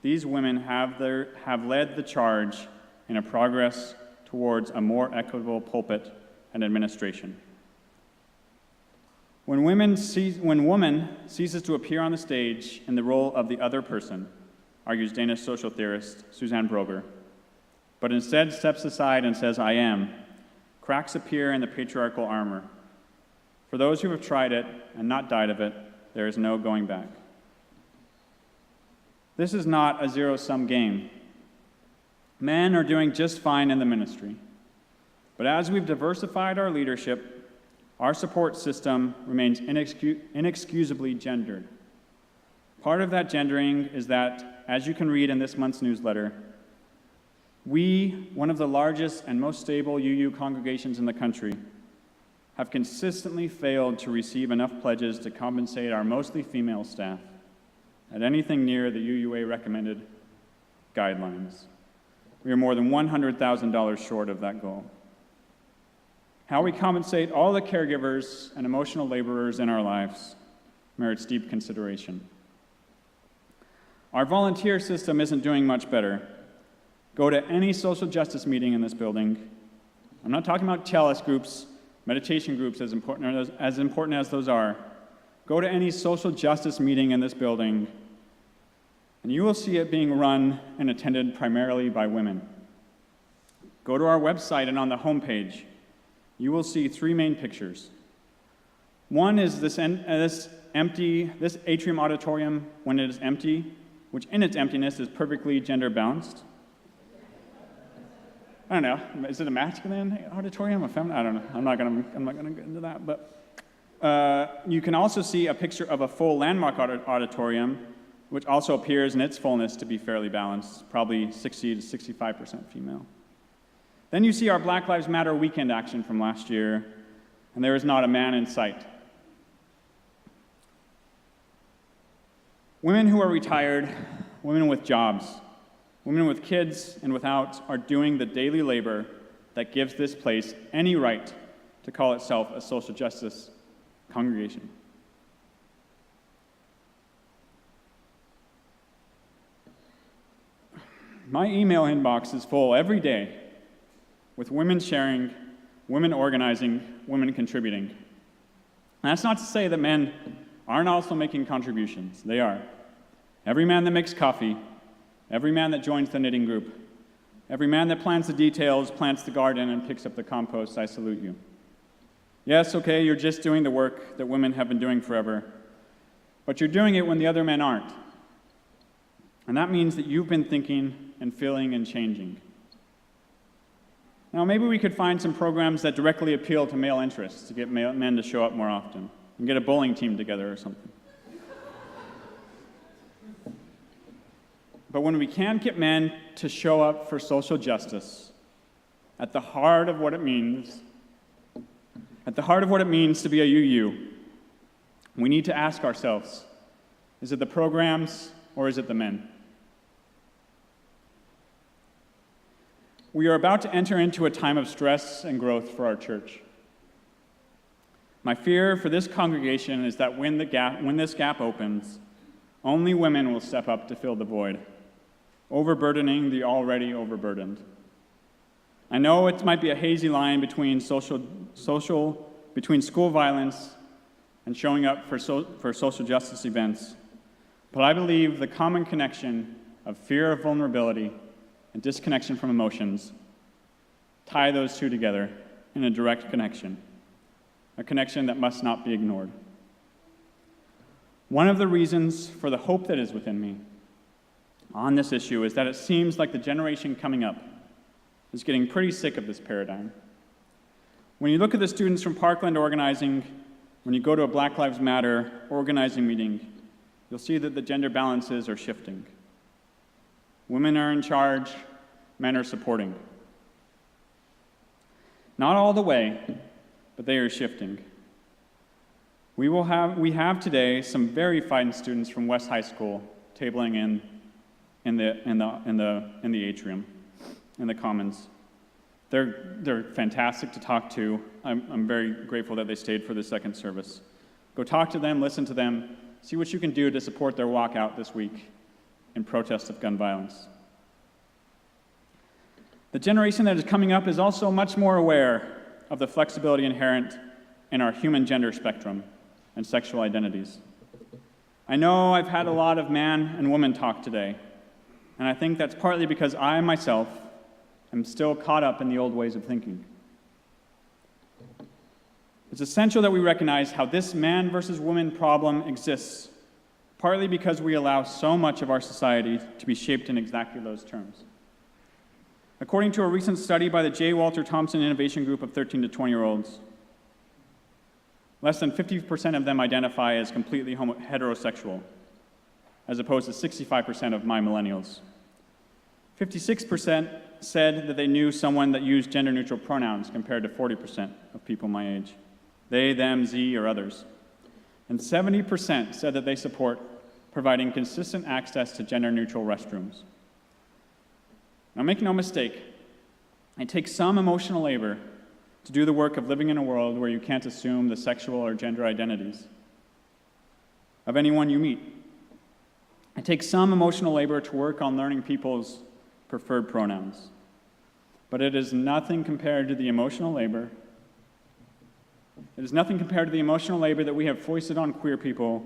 these women have led the charge in a progress towards a more equitable pulpit and administration. When woman ceases to appear on the stage in the role of the other person, argues Danish social theorist Susanne Broger, but instead steps aside and says, I am, cracks appear in the patriarchal armor. For those who have tried it and not died of it, there is no going back. This is not a zero-sum game. Men are doing just fine in the ministry. But as we've diversified our leadership, our support system remains inexcusably gendered. Part of that gendering is that, as you can read in this month's newsletter, we, one of the largest and most stable UU congregations in the country, have consistently failed to receive enough pledges to compensate our mostly female staff at anything near the UUA recommended guidelines. We are more than $100,000 short of that goal. How we compensate all the caregivers and emotional laborers in our lives merits deep consideration. Our volunteer system isn't doing much better. Go to any social justice meeting in this building. I'm not talking about chalice groups, meditation groups, as important as those are. Go to any social justice meeting in this building, and you will see it being run and attended primarily by women. Go to our website, and on the homepage, you will see three main pictures. One is this atrium auditorium when it is empty, which in its emptiness is perfectly gender balanced. I don't know, is it a masculine auditorium, a feminine? I don't know, I'm not gonna get into that, but you can also see a picture of a full landmark auditorium, which also appears in its fullness to be fairly balanced, probably 60 to 65% female. Then you see our Black Lives Matter weekend action from last year, and there is not a man in sight. Women who are retired, women with jobs, women with kids and without are doing the daily labor that gives this place any right to call itself a social justice congregation. My email inbox is full every day with women sharing, women organizing, women contributing. And that's not to say that men aren't also making contributions. They are. Every man that makes coffee, every man that joins the knitting group, every man that plans the details, plants the garden, and picks up the compost, I salute you. Yes, okay, you're just doing the work that women have been doing forever, but you're doing it when the other men aren't. And that means that you've been thinking and feeling and changing. Now, maybe we could find some programs that directly appeal to male interests to get men to show up more often, and get a bowling team together or something. But when we can't get men to show up for social justice, at the heart of what it means to be a UU, we need to ask ourselves, is it the programs or is it the men? We are about to enter into a time of stress and growth for our church. My fear for this congregation is that when this gap opens, only women will step up to fill the void, overburdening the already overburdened. I know it might be a hazy line between between school violence and showing up for social justice events, but I believe the common connection of fear of vulnerability and disconnection from emotions tie those two together in a direct connection, a connection that must not be ignored. One of the reasons for the hope that is within me on this issue is that it seems like the generation coming up is getting pretty sick of this paradigm. When you look at the students from Parkland organizing, when you go to a Black Lives Matter organizing meeting, you'll see that the gender balances are shifting. Women are in charge, men are supporting. Not all the way, but they are shifting. We have today some very fine students from West High School tabling in the atrium, in the commons. They're fantastic to talk to. I'm very grateful that they stayed for the second service. Go talk to them, listen to them, see what you can do to support their walkout this week in protest of gun violence. The generation that is coming up is also much more aware of the flexibility inherent in our human gender spectrum and sexual identities. I know I've had a lot of man and woman talk today, and I think that's partly because I myself am still caught up in the old ways of thinking. It's essential that we recognize how this man versus woman problem exists, partly because we allow so much of our society to be shaped in exactly those terms. According to a recent study by the J. Walter Thompson Innovation Group of 13 to 20-year-olds, less than 50% of them identify as completely heterosexual, as opposed to 65% of my millennials. 56% said that they knew someone that used gender-neutral pronouns compared to 40% of people my age. They, them, Z, or others. And 70% said that they support providing consistent access to gender-neutral restrooms. Now, make no mistake, it takes some emotional labor to do the work of living in a world where you can't assume the sexual or gender identities of anyone you meet. It takes some emotional labor to work on learning people's preferred pronouns. But it is nothing compared to the emotional labor. It is nothing compared to the emotional labor that we have foisted on queer people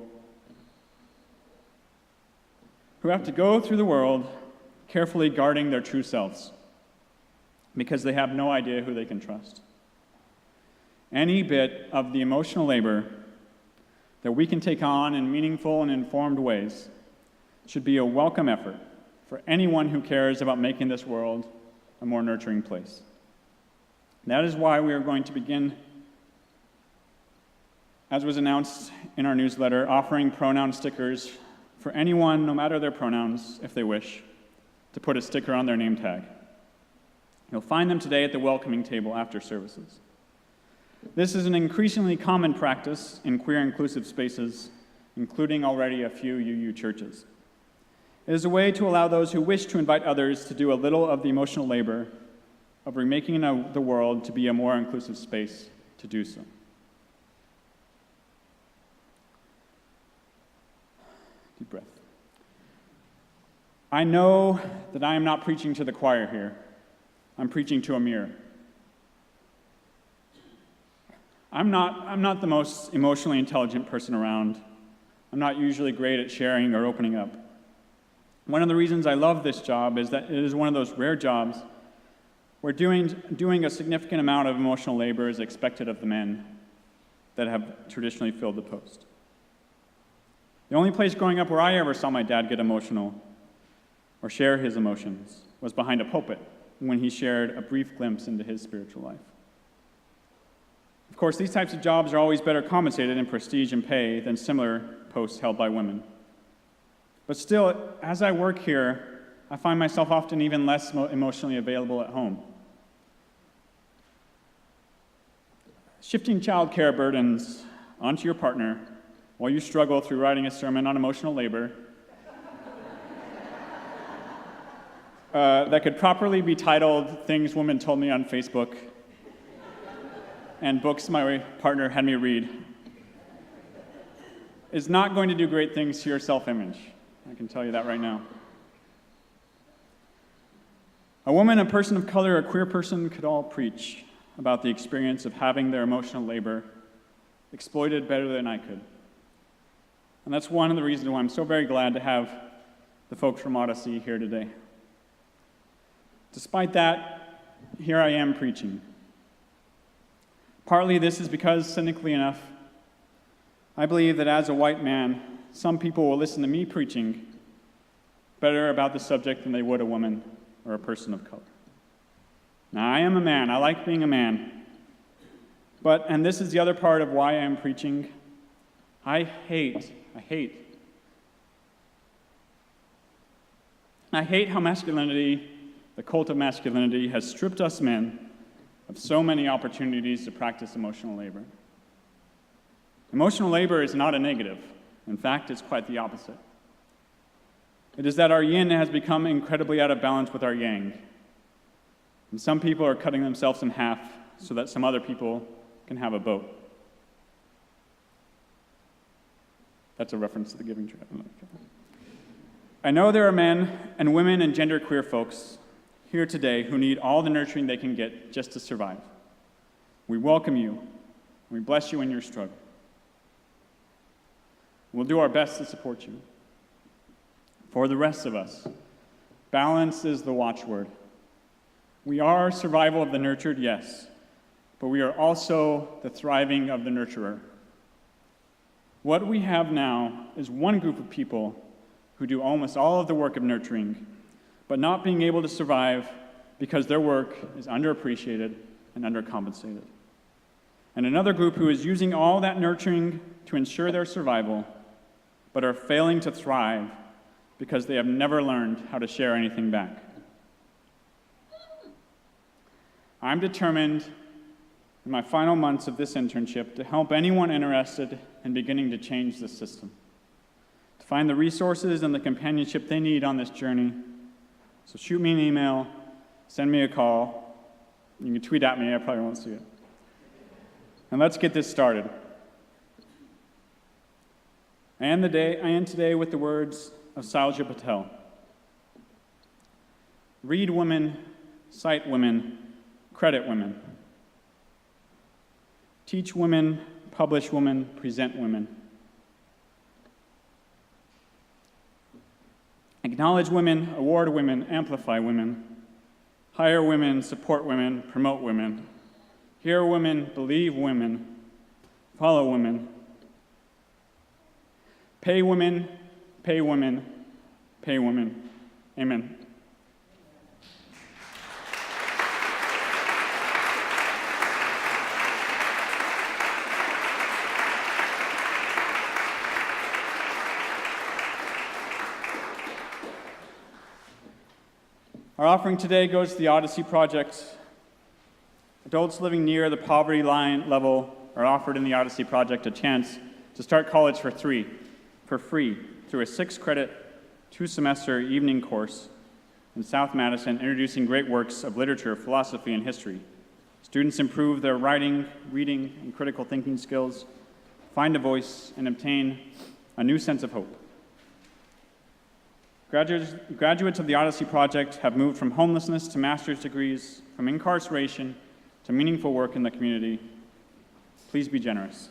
who have to go through the world carefully guarding their true selves because they have no idea who they can trust. Any bit of the emotional labor that we can take on in meaningful and informed ways should be a welcome effort for anyone who cares about making this world a more nurturing place. That is why we are going to begin, as was announced in our newsletter, offering pronoun stickers for anyone, no matter their pronouns, if they wish, to put a sticker on their name tag. You'll find them today at the welcoming table after services. This is an increasingly common practice in queer inclusive spaces, including already a few UU churches. It is a way to allow those who wish to invite others to do a little of the emotional labor of remaking the world to be a more inclusive space to do so. Deep breath. I know that I am not preaching to the choir here. I'm preaching to a mirror. I'm not the most emotionally intelligent person around. I'm not usually great at sharing or opening up. One of the reasons I love this job is that it is one of those rare jobs where doing a significant amount of emotional labor is expected of the men that have traditionally filled the post. The only place growing up where I ever saw my dad get emotional or share his emotions was behind a pulpit when he shared a brief glimpse into his spiritual life. Of course, these types of jobs are always better compensated in prestige and pay than similar posts held by women. But still, as I work here, I find myself often even less emotionally available at home. Shifting child care burdens onto your partner while you struggle through writing a sermon on emotional labor that could properly be titled Things Women Told Me on Facebook and books my partner had me read is not going to do great things to your self-image. I can tell you that right now. A woman, a person of color, a queer person could all preach about the experience of having their emotional labor exploited better than I could. And that's one of the reasons why I'm so very glad to have the folks from Odyssey here today. Despite that, here I am preaching. Partly this is because, cynically enough, I believe that as a white man, some people will listen to me preaching better about the subject than they would a woman or a person of color. Now, I am a man. I like being a man. But, and this is the other part of why I'm preaching, I hate how masculinity, the cult of masculinity, has stripped us men of so many opportunities to practice emotional labor. Emotional labor is not a negative. In fact, it's quite the opposite. It is that our yin has become incredibly out of balance with our yang. And some people are cutting themselves in half so that some other people can have a boat. That's a reference to the Giving Tree. I know there are men and women and genderqueer folks here today who need all the nurturing they can get just to survive. We welcome you, and we bless you in your struggle. We'll do our best to support you. For the rest of us, balance is the watchword. We are survival of the nurtured, yes, but we are also the thriving of the nurturer. What we have now is one group of people who do almost all of the work of nurturing, but not being able to survive because their work is underappreciated and undercompensated. And another group who is using all that nurturing to ensure their survival, but are failing to thrive because they have never learned how to share anything back. I'm determined in my final months of this internship to help anyone interested in beginning to change this system, to find the resources and the companionship they need on this journey. So shoot me an email, send me a call. You can tweet at me, I probably won't see it. And let's get this started. I end today with the words of Salja Patel. Read women, cite women, credit women. Teach women, publish women, present women. Acknowledge women, award women, amplify women. Hire women, support women, promote women. Hear women, believe women, follow women. Pay women, pay women, pay women. Amen. Our offering today goes to the Odyssey Project. Adults living near the poverty line level are offered in the Odyssey Project a chance to start college for free through a 6-credit, 2-semester evening course in South Madison introducing great works of literature, philosophy, and history. Students improve their writing, reading, and critical thinking skills, find a voice, and obtain a new sense of hope. Graduates of the Odyssey Project have moved from homelessness to master's degrees, from incarceration to meaningful work in the community. Please be generous.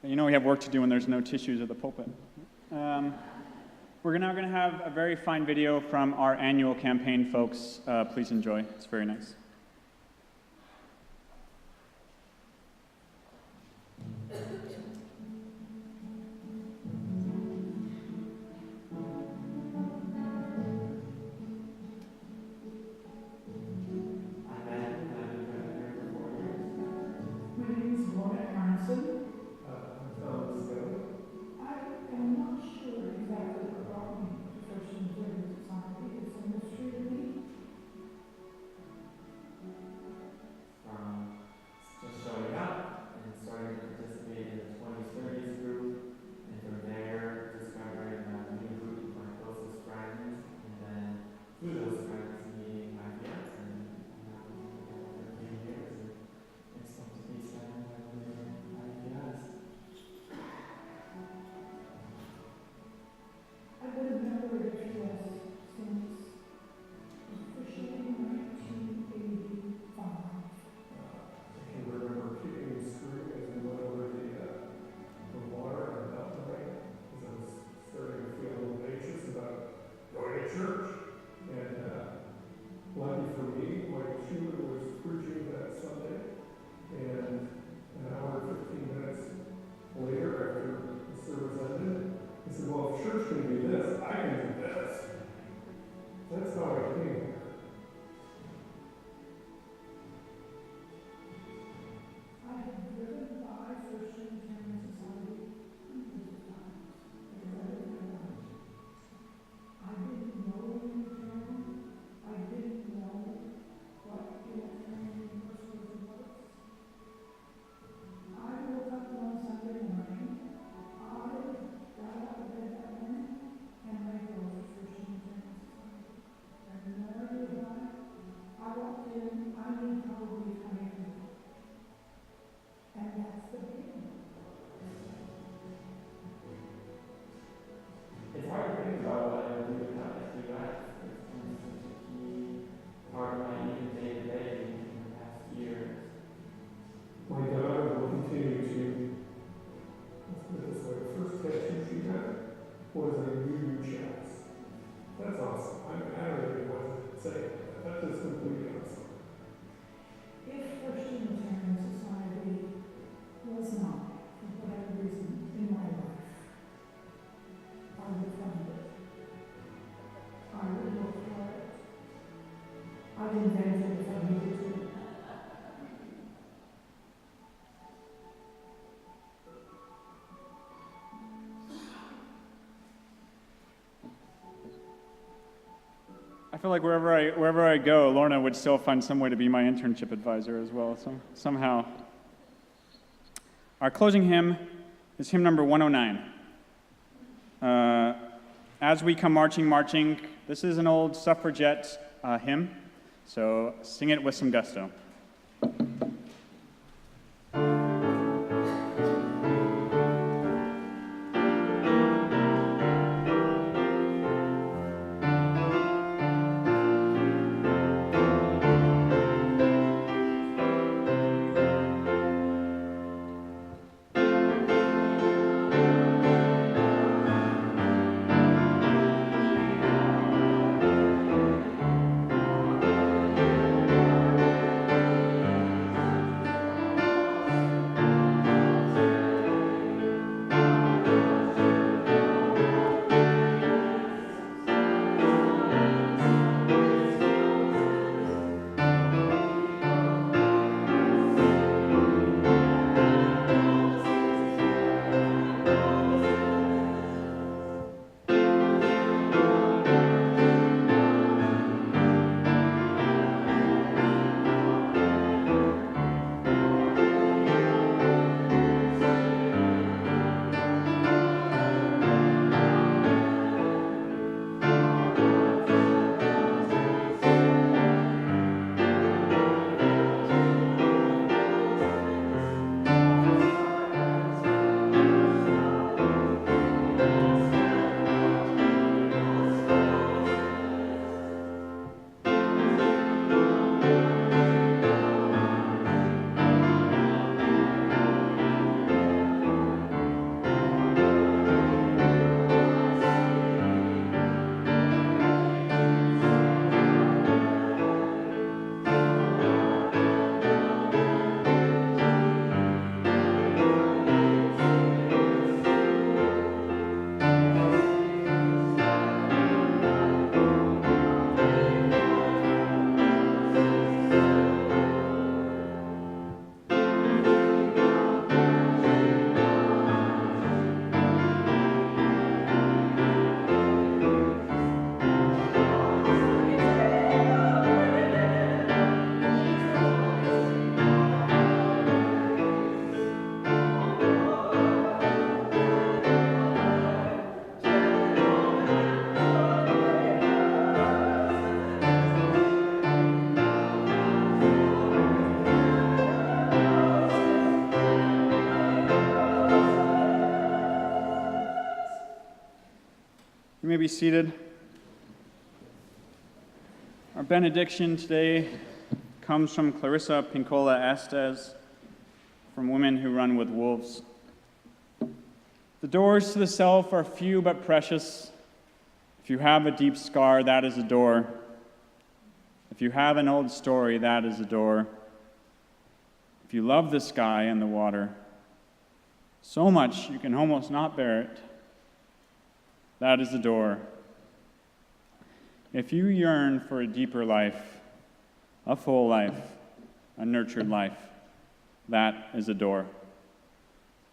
You know we have work to do when there's no tissues at the pulpit. We're now going to have a very fine video from our annual campaign, folks. Please enjoy. It's very nice. I feel like wherever I go, Lorna would still find some way to be my internship advisor as well, somehow. Our closing hymn is hymn number 109. As We Come Marching, Marching. This is an old suffragette hymn, so sing it with some gusto. may be seated. Our benediction today comes from Clarissa Pincola Estes from Women Who Run with Wolves. The doors to the self are few but precious. If you have a deep scar, that is a door. If you have an old story, that is a door. If you love the sky and the water, so much you can almost not bear it, that is a door. If you yearn for a deeper life, a full life, a nurtured life, that is a door.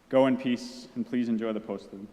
Go in peace, and please enjoy the postlude.